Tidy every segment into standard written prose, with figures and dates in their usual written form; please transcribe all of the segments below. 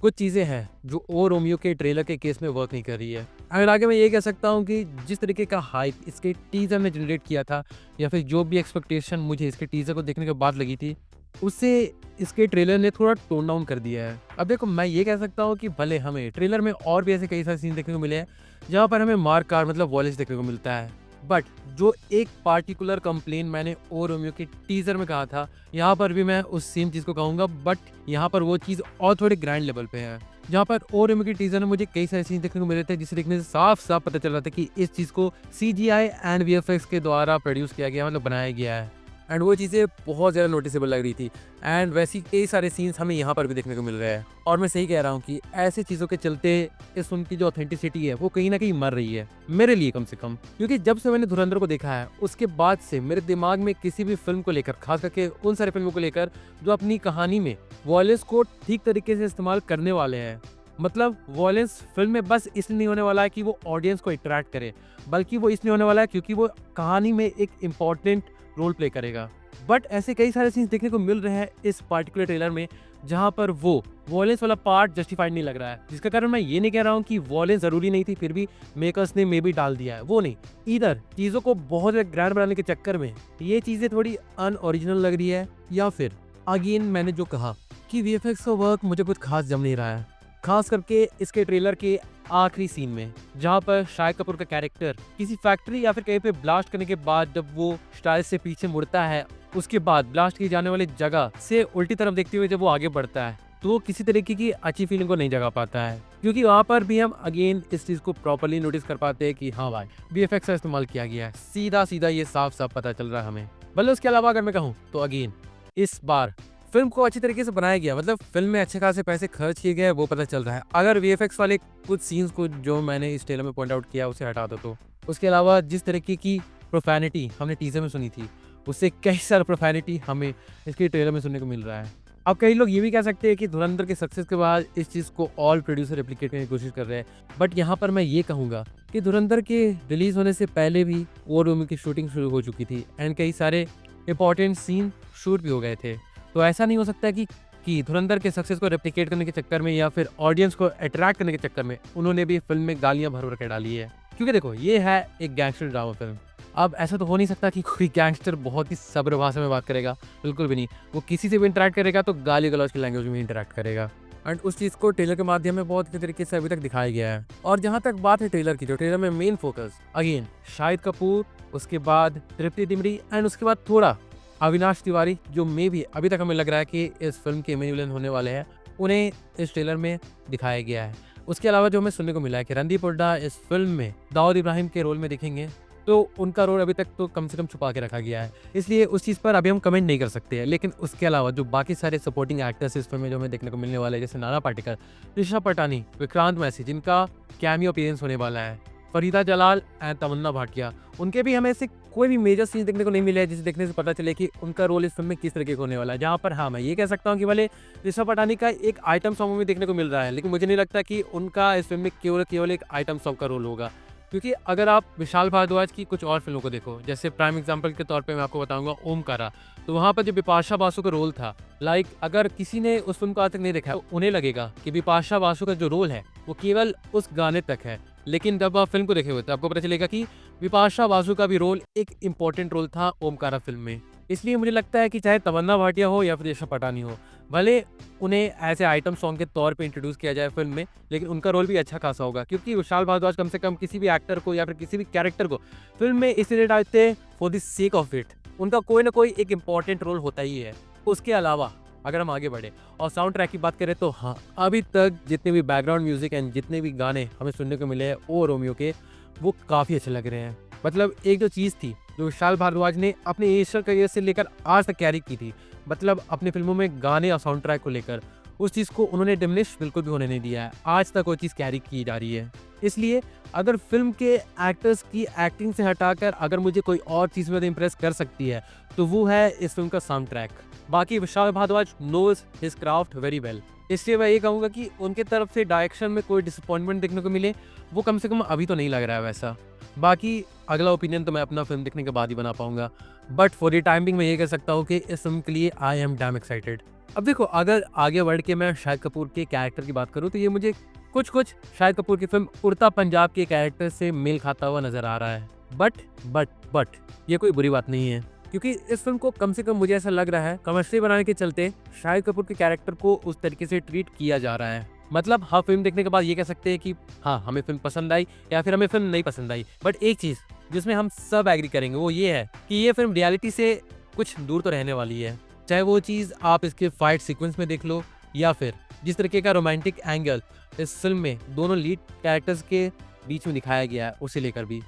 कुछ चीज़ें हैं जो ओ रोमियो के ट्रेलर के केस में वर्क नहीं कर रही है। अगर आगे मैं ये कह सकता हूँ कि जिस तरीके का हाइप इसके टीज़र ने जनरेट किया था या फिर जो भी एक्सपेक्टेशन मुझे इसके टीज़र को देखने के बाद लगी थी, उससे इसके ट्रेलर ने थोड़ा टोन डाउन कर दिया है। अब देखो, मैं ये कह सकता हूँ कि भले हमें ट्रेलर में और भी ऐसे कई सारे सीन देखने को मिले हैं जहाँ पर हमें मार-काट मतलब वॉयलेंस देखने को मिलता है। बट जो एक पार्टिकुलर कंप्लेन मैंने ओ रोमियो के टीज़र में कहा था, यहाँ पर भी मैं उस सेम चीज़ को कहूँगा, बट यहाँ पर वो चीज़ और थोड़े ग्रैंड लेवल पे है। जहाँ पर ओ रोमियो के टीज़र में मुझे कई सारे सीन देखने को मिले थे जिसे देखने से साफ-साफ पता चल रहा था कि इस चीज़ को सीजीआई एंड वीएफएक्स के द्वारा प्रोड्यूस किया गया, मतलब बनाया गया है। एंड वो चीज़ें बहुत ज़्यादा नोटिसेबल लग रही थी। एंड वैसी कई सारे सीन्स हमें यहाँ पर भी देखने को मिल रहे हैं। और मैं सही कह रहा हूँ कि ऐसी चीज़ों के चलते इस फिल्म की जो ऑथेंटिसिटी है वो कहीं ना कहीं मर रही है, मेरे लिए कम से कम। क्योंकि जब से मैंने धुरंधर को देखा है उसके बाद से मेरे दिमाग में किसी भी फिल्म को लेकर, खास करके उन सारे फिल्मों को लेकर जो अपनी कहानी में वॉयलेंस को ठीक तरीके से इस्तेमाल करने वाले हैं, मतलब वॉयलेंस फिल्म में बस इसलिए नहीं होने वाला है कि वो ऑडियंस को अट्रैक्ट करे, बल्कि वो इसलिए होने वाला है क्योंकि वो कहानी में एक इम्पॉर्टेंट रोल प्ले करेगा। बट ऐसे कई सारे सीन्स देखने को मिल रहे हैं इस पार्टिकुलर ट्रेलर में जहां पर वो वॉयलेंस वाला पार्ट जस्टिफाइड नहीं लग रहा है। जिसका कारण मैं ये नहीं कह रहा हूँ कि वॉयलेंस जरूरी नहीं थी, फिर भी मेकर्स ने मे बी डाल दिया है, वो नहीं। इधर चीज़ों को बहुत ज़्यादा ग्रैंड बनाने के चक्कर में ये चीज़ें थोड़ी अनओरिजिनल लग रही है, या फिर अगेन मैंने जो कहा कि वीएफएक्स का वर्क मुझे कुछ खास जम नहीं रहा है। खास करके इसके ट्रेलर के आखिरी सीन में जहां पर शाहिद कपूर का कैरेक्टर किसी फैक्ट्री या फिर कहीं पे ब्लास्ट करने के बाद जब वो स्टाइल से पीछे मुड़ता है, उसके बाद ब्लास्ट की जाने वाली जगह से उल्टी तरफ देखते हुए जब वो आगे बढ़ता है, तो वो किसी तरीके की अच्छी फीलिंग को नहीं जगा पाता है। क्योंकि वहां पर भी हम अगेन इस चीज को प्रॉपर्ली नोटिस कर पाते हैं कि हाँ भाई, वीएफएक्स का इस्तेमाल किया गया है, सीधा सीधा ये साफ साफ पता चल रहा है हमें। भले उसके अलावा अगर मैं कहूँ तो अगेन इस बार फिल्म को अच्छी तरीके से बनाया गया, मतलब फिल्म में अच्छे खासे पैसे खर्च किए गए, वो पता चल रहा है। अगर वीएफएक्स वाले कुछ सीन्स को जो मैंने इस ट्रेलर में पॉइंट आउट किया उसे हटा दो तो उसके अलावा जिस तरीके की प्रोफैनिटी हमने टीजर में सुनी थी, उससे कई सारा प्रोफैनिटी हमें इसके ट्रेलर में सुनने को मिल रहा है। अब कई लोग ये भी कह सकते हैं कि धुरंधर के सक्सेस के बाद इस चीज़ को ऑल प्रोड्यूसर रेप्लिकेट करने की कोशिश कर रहे हैं, बट यहाँ पर मैं ये कहूँगा कि धुरंधर के रिलीज होने से पहले भी ओ रोमियो की शूटिंग शुरू हो चुकी थी एंड कई सारे इंपॉर्टेंट सीन शूट भी हो गए थे। तो ऐसा नहीं हो सकता कि धुरंधर के सक्सेस को रेप्लिकेट करने के चक्कर में या फिर ऑडियंस को अट्रैक्ट करने के चक्कर में उन्होंने भी फिल्म में गालियां भर भर के डाली है। क्योंकि देखो, ये है एक गैंगस्टर ड्रामा फिल्म। अब ऐसा तो हो नहीं सकता कि कोई गैंगस्टर बहुत ही सब्र भाषा में बात करेगा, बिल्कुल भी नहीं। वो किसी से भी इंटरेक्ट करेगा तो गाली गलौज की लैंग्वेज में इंटरेक्ट करेगा। एंड उस चीज़ को ट्रेलर के माध्यम में बहुत अच्छे तरीके से अभी तक दिखाया गया है। और जहाँ तक बात है ट्रेलर की, जो ट्रेलर में main focus again Shahid Kapoor, उसके बाद तृप्ति डिमरी एंड उसके बाद थोड़ा अविनाश तिवारी, जो मे भी अभी तक हमें लग रहा है कि इस फिल्म के मेन विलेन होने वाले हैं, उन्हें इस ट्रेलर में दिखाया गया है। उसके अलावा जो हमें सुनने को मिला है कि रणदीप हुड्डा इस फिल्म में दाऊद इब्राहिम के रोल में दिखेंगे, तो उनका रोल अभी तक तो कम से कम छुपा के रखा गया है, इसलिए उस चीज़ पर अभी हम कमेंट नहीं कर सकते हैं। लेकिन उसके अलावा जो बाकी सारे सपोर्टिंग एक्टर्स इस फिल्म में जो हमें देखने को मिलने वाले हैं, जैसे नाना पाटेकर, ऋषभ पटानी, विक्रांत मैसी, जिनका कैमियो अपीयरेंस होने वाला है, फरीदा जलाल एंड तमन्ना भाटिया, उनके भी हमें ऐसे कोई भी मेजर सीन देखने को नहीं मिले हैं जिसे देखने से पता चले कि उनका रोल इस फिल्म में किस तरीके का होने वाला है। जहाँ पर हाँ, मैं ये कह सकता हूँ कि भले ऋषभ पटानी का एक आइटम सॉन्ग में देखने को मिल रहा है, लेकिन मुझे नहीं लगता कि उनका इस फिल्म में केवल एक आइटम सॉन्ग का रोल होगा। क्योंकि अगर आप विशाल भारद्वाज की कुछ और फिल्मों को देखो, जैसे प्राइम एग्जांपल के तौर पे मैं आपको बताऊंगा ओमकारा, तो वहाँ पर जो बिपाशा बासु का रोल था, अगर किसी ने उस फिल्म को आज तक नहीं देखा, उन्हें लगेगा कि बिपाशा बासु का जो रोल है वो केवल उस गाने तक है। लेकिन जब आप फिल्म को देखे हुए तो आपको पता चलेगा कि बिपाशा बासु का भी रोल एक इम्पोर्टेंट रोल था ओमकारा फिल्म में। इसलिए मुझे लगता है कि चाहे तमन्ना भाटिया हो या फिर ऋषभ पटानी हो, भले उन्हें ऐसे आइटम सॉन्ग के तौर पे इंट्रोड्यूस किया जाए फिल्म में, लेकिन उनका रोल भी अच्छा खासा होगा। क्योंकि विशाल भारद्वाज कम से कम किसी भी एक्टर को या फिर किसी भी कैरेक्टर को फिल्म में इसलिए डालते for the sake of it, उनका कोई ना कोई एक इम्पॉर्टेंट रोल होता ही है। उसके अलावा अगर हम आगे बढ़े और साउंड ट्रैक की बात करें तो हाँ, अभी तक जितने भी बैकग्राउंड म्यूजिक एंड जितने भी गाने हमें सुनने को मिले हैं ओ रोमियो के, वो काफ़ी अच्छे लग रहे हैं। मतलब एक जो चीज़ थी जो विशाल भारद्वाज ने अपने इनिशियल करियर से लेकर आज तक कैरी की थी, मतलब अपनी फिल्मों में गाने और साउंड ट्रैक को लेकर, उस चीज़ को उन्होंने डिमिनिश बिल्कुल भी होने नहीं दिया है। आज तक वो चीज़ कैरी की जा रही है। इसलिए अगर फिल्म के एक्टर्स की एक्टिंग से हटाकर अगर मुझे कोई और चीज़ में इम्प्रेस कर सकती है तो वो है इस फिल्म का साउंड ट्रैक। बाकी Vishal Bhardwaj knows his craft very well, इसलिए मैं ये कहूँगा कि उनके तरफ से डायरेक्शन में कोई डिसअपॉइंटमेंट देखने को मिले वो कम से कम अभी तो नहीं लग रहा है वैसा। बाकी अगला ओपिनियन तो मैं अपना फिल्म देखने के बाद ही बना पाऊंगा, but for the time being मैं ये कह सकता हूँ कि इस फिल्म के लिए आई एम डैम एक्साइटेड। अब देखो, अगर आगे बढ़ के मैं शाहिद कपूर के कैरेक्टर की बात करूँ तो ये मुझे कुछ शाहिद कपूर की फिल्म उड़ता पंजाब के कैरेक्टर से मेल खाता हुआ नज़र आ रहा है। बट ये कोई बुरी बात नहीं है, क्योंकि इस फिल्म को कम से कम मुझे ऐसा लग रहा है कमर्शियल बनाने के चलते शाहिद कपूर के कैरेक्टर को उस तरीके से ट्रीट किया जा रहा है। मतलब हाँ, फिल्म देखने के बाद ये कह सकते हैं कि हाँ, हमें फिल्म पसंद आई या फिर हमें फिल्म नहीं पसंद आई, बट एक चीज़ जिसमें हम सब एग्री करेंगे वो ये है कि ये फिल्म रियलिटी से कुछ दूर तो रहने वाली है। चाहे वो चीज़ आप इसके फाइट सीक्वेंस में देख लो या फिर जिस तरीके का रोमांटिक एंगल इस फिल्म में दोनों लीड कैरेक्टर्स के बीच में दिखाया गया है उसे लेकर भी।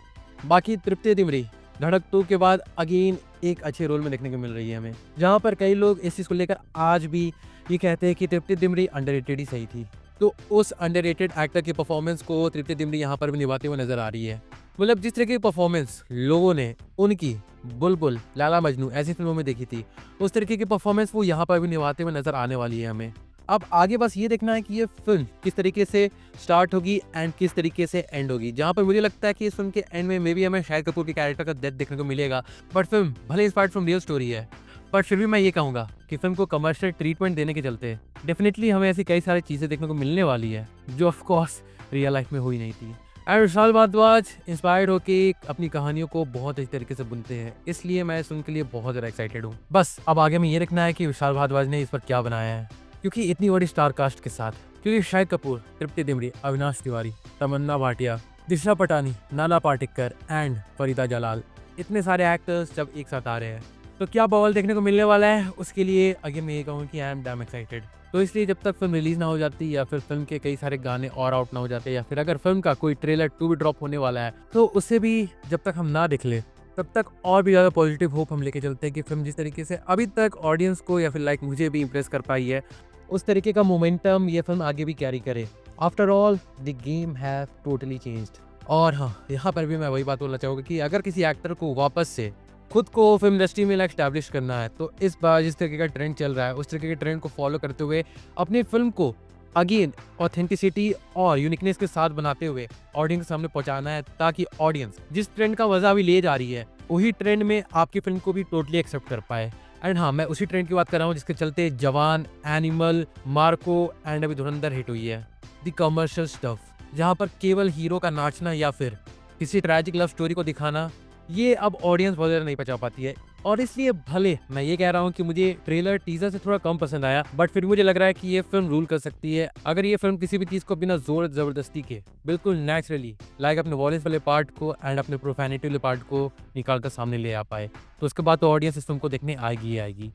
बाकी तृप्ति डिमरी धड़क 2 के बाद अगेन एक अच्छे रोल में देखने को मिल रही है हमें, जहाँ पर कई लोग इस चीज़ को लेकर आज भी ये कहते हैं कि तृप्ति डिमरी अंडररेटेड ही सही थी। तो उस अंडररेटेड एक्टर की परफॉर्मेंस को तृप्ति डिमरी यहाँ पर भी निभाते हुए नजर आ रही है। मतलब जिस तरह की परफॉर्मेंस लोगों ने उनकी बुलबुल, लैला मजनू ऐसी फिल्मों में देखी थी, उस तरीके की परफॉर्मेंस वो यहाँ पर भी निभाते हुए नजर आने वाली है हमें। अब आगे बस ये देखना है कि ये फिल्म किस तरीके से स्टार्ट होगी एंड किस तरीके से एंड होगी, जहाँ पर मुझे लगता है कि इस फिल्म के एंड में मे बी हमें शाहिद कपूर के कैरेक्टर का डेथ देखने को मिलेगा। बट फिल्म भले इंस्पायर्ड फ्रॉम रियल स्टोरी है, बट फिर भी मैं ये कहूँगा कि फिल्म को कमर्शियल ट्रीटमेंट देने के चलते डेफिनेटली हमें ऐसी कई सारी चीज़ें देखने को मिलने वाली है जो ऑफकोर्स रियल लाइफ में हुई नहीं थी। एंड विशाल भारद्वाज इंस्पायर्ड होकर अपनी कहानियों को बहुत अच्छी तरीके से बुनते हैं, इसलिए मैं इस फिल्म के लिए बहुत ज़्यादा एक्साइटेड हूँ। बस अब आगे में ये देखना है कि विशाल भारद्वाज ने इस पर क्या बनाया है, क्योंकि इतनी बड़ी स्टार कास्ट के साथ, क्योंकि शाहिद कपूर, तृप्ति डिमरी, अविनाश तिवारी, तमन्ना भाटिया, दिशा पटानी, नाना पाटेकर एंड फरीदा जलाल, इतने सारे एक्टर्स जब एक साथ आ रहे हैं तो क्या बवाल देखने को मिलने वाला है, उसके लिए अगेन मैं ये कहूँ कि आई एम डैम एक्साइटेड। तो इसलिए जब तक फिल्म रिलीज ना हो जाती या फिर फिल्म के कई सारे गाने और आउट ना हो जाते या फिर अगर फिल्म का कोई ट्रेलर 2 भी ड्रॉप होने वाला है तो उसे भी जब तक हम ना देख ले तब तक और भी ज़्यादा पॉजिटिव होप हम लेके चलते हैं कि फिल्म जिस तरीके से अभी तक ऑडियंस को या फिर लाइक मुझे भी इंप्रेस कर पाई है, उस तरीके का मोमेंटम ये फिल्म आगे भी कैरी करे। After all the game have totally changed. और हाँ, यहाँ पर भी मैं वही बात बोलना चाहूँगा कि अगर किसी एक्टर को वापस से खुद को फिल्म इंडस्ट्री में लाइक एस्टैब्लिश करना है तो इस बार जिस तरीके का ट्रेंड चल रहा है उस तरीके के ट्रेंड को फॉलो करते हुए अपनी फिल्म को अगेन ऑथेंटिसिटी और यूनिकनेस के साथ बनाते हुए ऑडियंस के सामने पहुंचाना है, ताकि ऑडियंस जिस ट्रेंड का मजा भी ले जा रही है वही ट्रेंड में आपकी फिल्म को भी टोटली एक्सेप्ट कर पाए। एंड हाँ, मैं उसी ट्रेंड की बात कर रहा हूँ जिसके चलते जवान, एनिमल, मार्को एंड अभी धुरंधर हिट हुई है। द कमर्शियल स्टफ, जहाँ पर केवल हीरो का नाचना या फिर किसी ट्रैजिक लव स्टोरी को दिखाना ये अब ऑडियंस बहुत ज़्यादा नहीं पचा पाती है। और इसलिए भले मैं ये कह रहा हूँ कि मुझे ट्रेलर टीजर से थोड़ा कम पसंद आया, बट फिर मुझे लग रहा है कि ये फिल्म रूल कर सकती है अगर ये फिल्म किसी भी चीज़ को बिना जोर ज़बरदस्ती के बिल्कुल नेचुरली लाइक अपने वॉयलेंस वाले पार्ट को एंड अपने प्रोफैनिटी वाले पार्ट को निकाल कर सामने ले आ पाए, तो उसके बाद तो ऑडियंस इस फिल्म को देखने आएगी ही आएगी।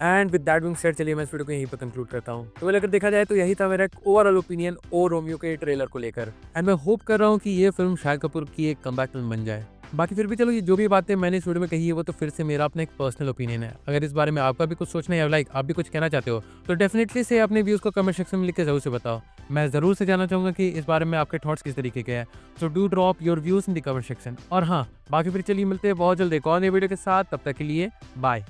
And with that being said, चलिए मैं इस वीडियो को यहीं पर कंक्लूड करता हूँ। तो अगर देखा जाए तो यही था मेरा एक ओवरऑल ओपिनियन ओ रोमियो के ट्रेलर को लेकर। एंड मैं होप कर रहा हूँ कि ये फिल्म शाहिद कपूर की एक कमबैक फिल्म बन जाए। बाकी फिर भी चलो, ये जो भी बातें मैंने इस वीडियो में कही है वो तो फिर से मेरा अपना एक पर्सनल ओपिनियन है। अगर इस बारे में आपका भी कुछ सोचना है या लाइक आप भी कुछ कहना चाहते हो तो डेफिनेटली से अपने व्यूज़ को कमेंट सेक्शन में लिख के जरूर से बताओ। मैं ज़रूर से जानना चाहूँगा कि इस बारे में आपके थॉट्स किस तरीके के हैं। So do drop your views in the comment section. और हाँ, बाकी फिर चलिए मिलते हैं बहुत जल्द एक और नई वीडियो के साथ। तब तक के लिए बाय।